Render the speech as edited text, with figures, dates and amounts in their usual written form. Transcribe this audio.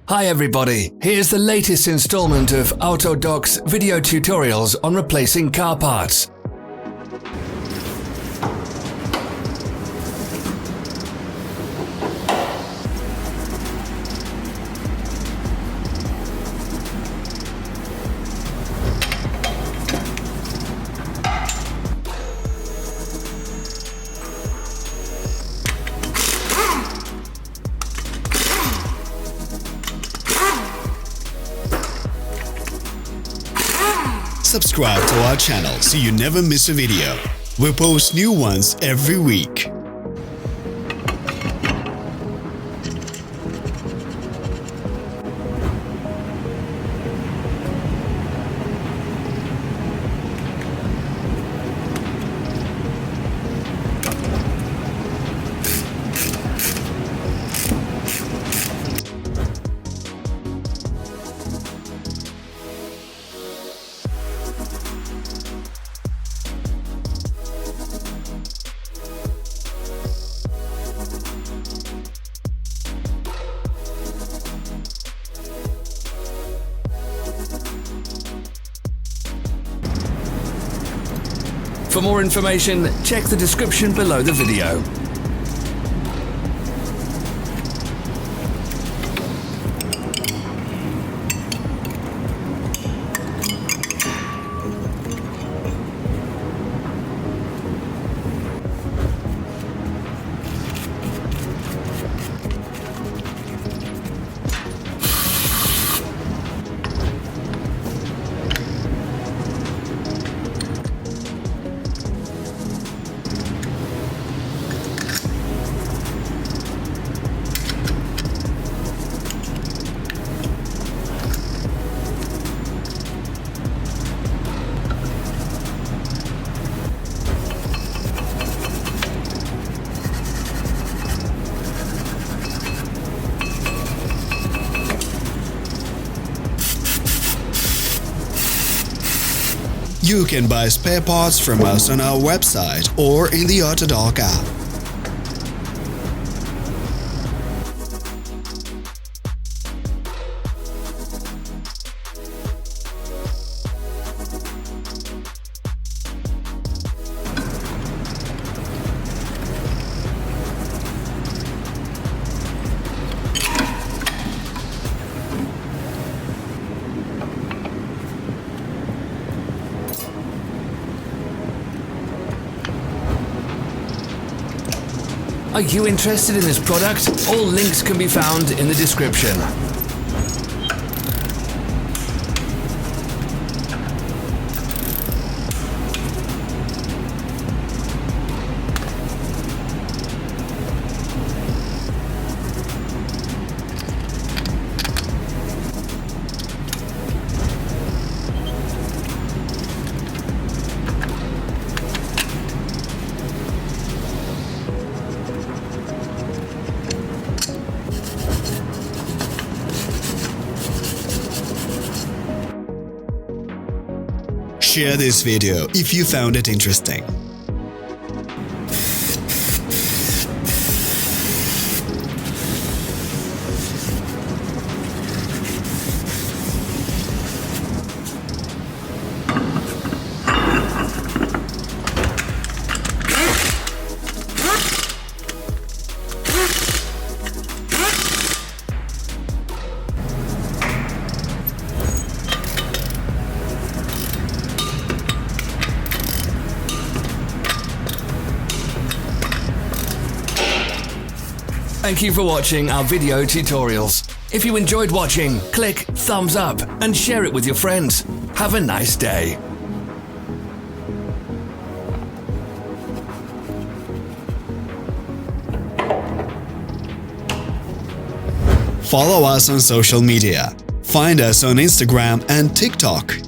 Hi everybody, here's the latest installment of Autodoc's video tutorials on replacing car parts. Subscribe to our channel so you never miss a video. We post new ones every week. For more information, check the description below the video. You can buy spare parts from us on our website or in the Autodoc app. Are you interested in this product? All links can be found in the description. Share this video if you found it interesting. Thank you for watching our video tutorials. If you enjoyed watching, click thumbs up and share it with your friends. Have a nice day. Follow us on social media. Find us on Instagram and TikTok.